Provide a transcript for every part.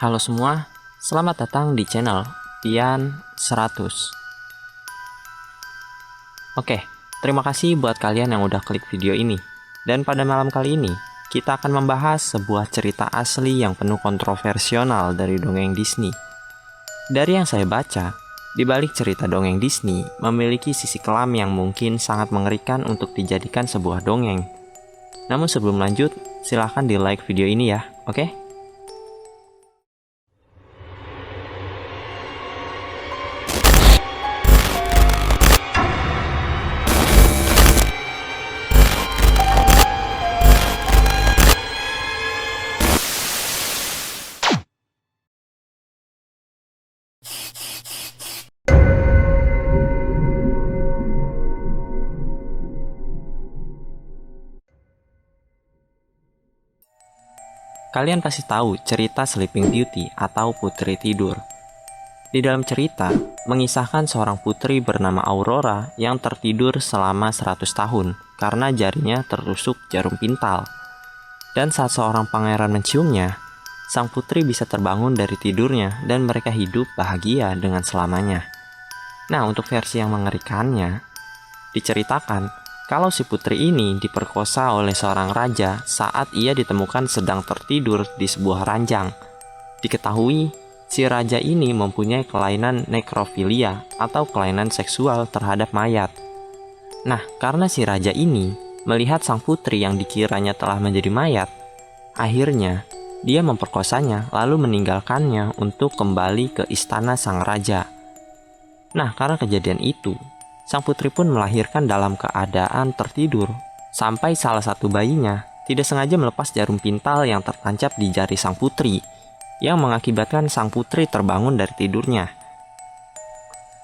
Halo semua, selamat datang di channel Pian 100. Oke, terima kasih buat kalian yang udah klik video ini. Dan pada malam kali ini, kita akan membahas sebuah cerita asli yang penuh kontroversial dari dongeng Disney. Dari yang saya baca, di balik cerita dongeng Disney memiliki sisi kelam yang mungkin sangat mengerikan untuk dijadikan sebuah dongeng. Namun sebelum lanjut, silahkan di like video ini ya, oke? Kalian pasti tahu cerita Sleeping Beauty atau Putri Tidur. Di dalam cerita, mengisahkan seorang putri bernama Aurora yang tertidur selama 100 tahun karena jarinya tertusuk jarum pintal. Dan saat seorang pangeran menciumnya, sang putri bisa terbangun dari tidurnya dan mereka hidup bahagia dengan selamanya. Nah, untuk versi yang mengerikannya, diceritakan kalau si putri ini diperkosa oleh seorang raja saat ia ditemukan sedang tertidur di sebuah ranjang. Diketahui, si raja ini mempunyai kelainan nekrofilia atau kelainan seksual terhadap mayat. Nah, karena si raja ini melihat sang putri yang dikiranya telah menjadi mayat, akhirnya dia memperkosanya lalu meninggalkannya untuk kembali ke istana sang raja. Nah, karena kejadian itu, sang putri pun melahirkan dalam keadaan tertidur, sampai salah satu bayinya tidak sengaja melepas jarum pintal yang tertancap di jari sang putri, yang mengakibatkan sang putri terbangun dari tidurnya.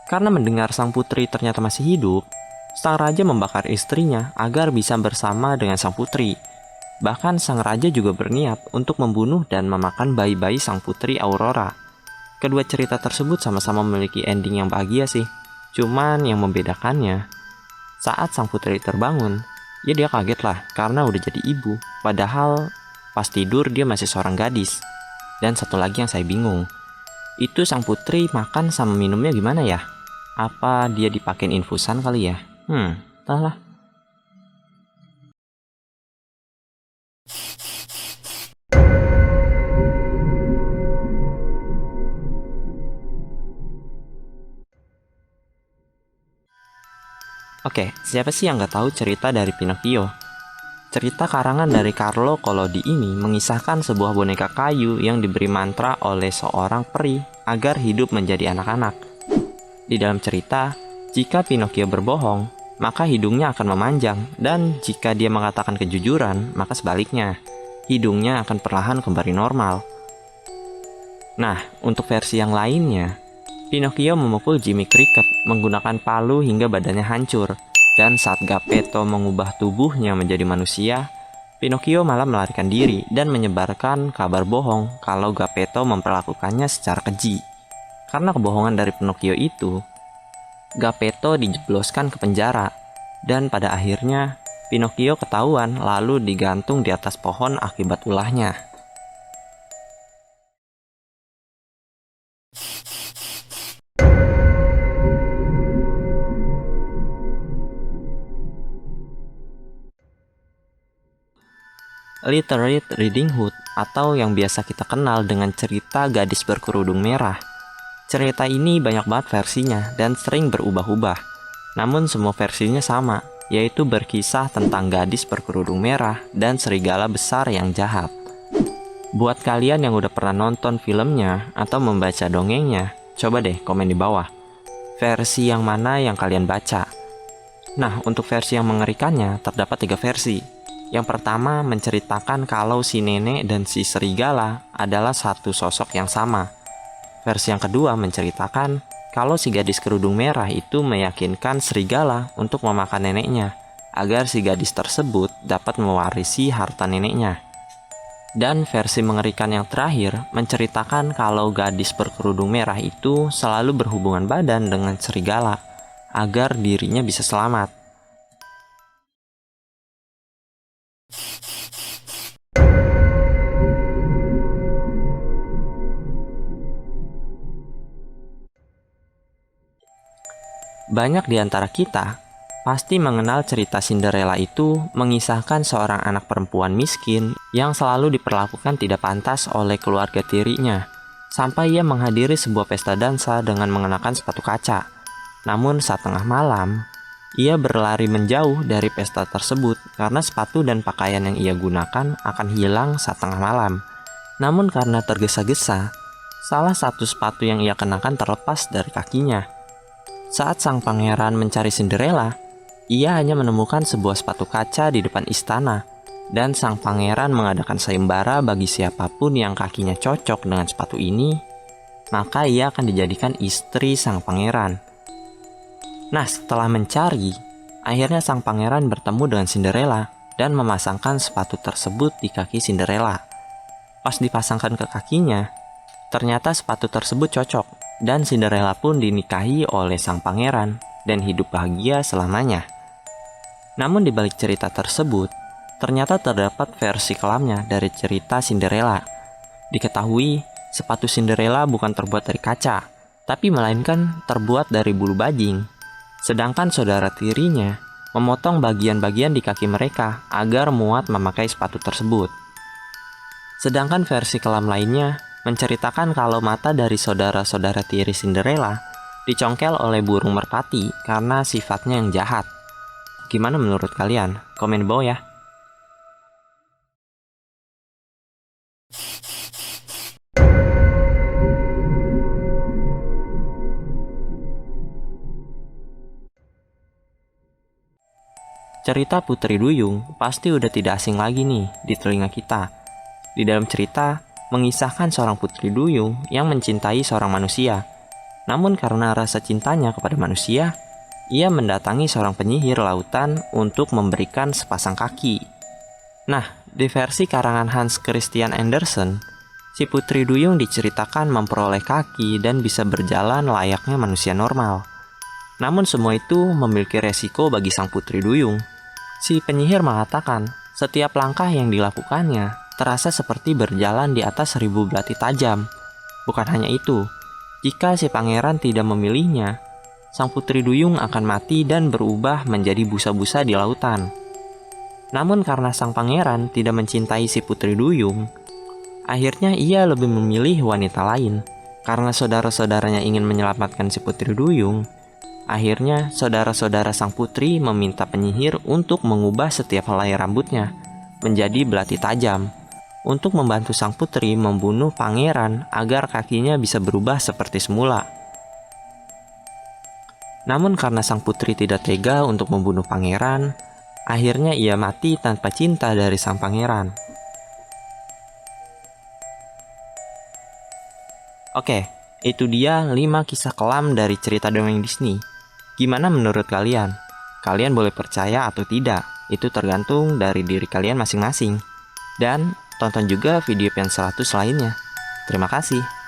Karena mendengar sang putri ternyata masih hidup, sang raja membakar istrinya agar bisa bersama dengan sang putri. Bahkan sang raja juga berniat untuk membunuh dan memakan bayi-bayi sang putri Aurora. Kedua cerita tersebut sama-sama memiliki ending yang bahagia sih. Cuman yang membedakannya, saat sang putri terbangun, ya dia kaget lah karena udah jadi ibu. Padahal pas tidur dia masih seorang gadis. Dan satu lagi yang saya bingung, itu sang putri makan sama minumnya gimana ya? Apa dia dipakein infusan kali ya? Entahlah. Oke, siapa sih yang nggak tahu cerita dari Pinocchio? Cerita karangan dari Carlo Collodi ini mengisahkan sebuah boneka kayu yang diberi mantra oleh seorang peri agar hidup menjadi anak-anak. Di dalam cerita, jika Pinocchio berbohong, maka hidungnya akan memanjang, dan jika dia mengatakan kejujuran, maka sebaliknya, hidungnya akan perlahan kembali normal. Nah, untuk versi yang lainnya, Pinocchio memukul Jimmy Cricket menggunakan palu hingga badannya hancur, dan saat Geppetto mengubah tubuhnya menjadi manusia, Pinocchio malah melarikan diri dan menyebarkan kabar bohong kalau Geppetto memperlakukannya secara keji. Karena kebohongan dari Pinocchio itu, Geppetto dijebloskan ke penjara, dan pada akhirnya Pinocchio ketahuan lalu digantung di atas pohon akibat ulahnya. Little Red Riding Hood atau yang biasa kita kenal dengan cerita gadis berkerudung merah. Cerita ini banyak banget versinya dan sering berubah-ubah. Namun semua versinya sama, yaitu berkisah tentang gadis berkerudung merah dan serigala besar yang jahat. Buat kalian yang udah pernah nonton filmnya atau membaca dongengnya, coba deh komen di bawah. Versi yang mana yang kalian baca? Nah, untuk versi yang mengerikannya terdapat 3 versi. Yang pertama menceritakan kalau si nenek dan si serigala adalah satu sosok yang sama. Versi yang kedua menceritakan kalau si gadis kerudung merah itu meyakinkan serigala untuk memakan neneknya, agar si gadis tersebut dapat mewarisi harta neneknya. Dan versi mengerikan yang terakhir menceritakan kalau gadis berkerudung merah itu selalu berhubungan badan dengan serigala, agar dirinya bisa selamat. Banyak di antara kita pasti mengenal cerita Cinderella itu mengisahkan seorang anak perempuan miskin yang selalu diperlakukan tidak pantas oleh keluarga tirinya, sampai ia menghadiri sebuah pesta dansa dengan mengenakan sepatu kaca. Namun saat tengah malam, ia berlari menjauh dari pesta tersebut karena sepatu dan pakaian yang ia gunakan akan hilang saat tengah malam. Namun karena tergesa-gesa, salah satu sepatu yang ia kenakan terlepas dari kakinya. Saat sang pangeran mencari Cinderella, ia hanya menemukan sebuah sepatu kaca di depan istana, dan sang pangeran mengadakan sayembara bagi siapapun yang kakinya cocok dengan sepatu ini, maka ia akan dijadikan istri sang pangeran. Nah, setelah mencari, akhirnya sang pangeran bertemu dengan Cinderella dan memasangkan sepatu tersebut di kaki Cinderella. Pas dipasangkan ke kakinya, ternyata sepatu tersebut cocok, dan Cinderella pun dinikahi oleh sang pangeran dan hidup bahagia selamanya. Namun di balik cerita tersebut, ternyata terdapat versi kelamnya dari cerita Cinderella. Diketahui, sepatu Cinderella bukan terbuat dari kaca, tapi melainkan terbuat dari bulu bajing. Sedangkan saudara tirinya memotong bagian-bagian di kaki mereka agar muat memakai sepatu tersebut. Sedangkan versi kelam lainnya menceritakan kalau mata dari saudara-saudara tiri Cinderella dicongkel oleh burung merpati karena sifatnya yang jahat. Gimana menurut kalian? Komen di bawah ya. Cerita Putri Duyung pasti udah tidak asing lagi nih di telinga kita. Di dalam cerita, mengisahkan seorang putri duyung yang mencintai seorang manusia. Namun karena rasa cintanya kepada manusia, ia mendatangi seorang penyihir lautan untuk memberikan sepasang kaki. Nah, di versi karangan Hans Christian Andersen, si putri duyung diceritakan memperoleh kaki dan bisa berjalan layaknya manusia normal. Namun semua itu memiliki resiko bagi sang putri duyung. Si penyihir mengatakan, setiap langkah yang dilakukannya terasa seperti berjalan di atas 1000 belati tajam. Bukan hanya itu, jika si pangeran tidak memilihnya, sang putri duyung akan mati dan berubah menjadi busa-busa di lautan. Namun karena sang pangeran tidak mencintai si putri duyung, akhirnya ia lebih memilih wanita lain. Karena saudara-saudaranya ingin menyelamatkan si putri duyung, akhirnya saudara-saudara sang putri meminta penyihir untuk mengubah setiap helai rambutnya menjadi belati tajam, untuk membantu sang putri membunuh pangeran agar kakinya bisa berubah seperti semula. Namun karena sang putri tidak tega untuk membunuh pangeran, akhirnya ia mati tanpa cinta dari sang pangeran. Oke, itu dia 5 kisah kelam dari cerita dongeng Disney. Gimana menurut kalian? Kalian boleh percaya atau tidak, itu tergantung dari diri kalian masing-masing. Dan tonton juga video Pen 100 lainnya. Terima kasih.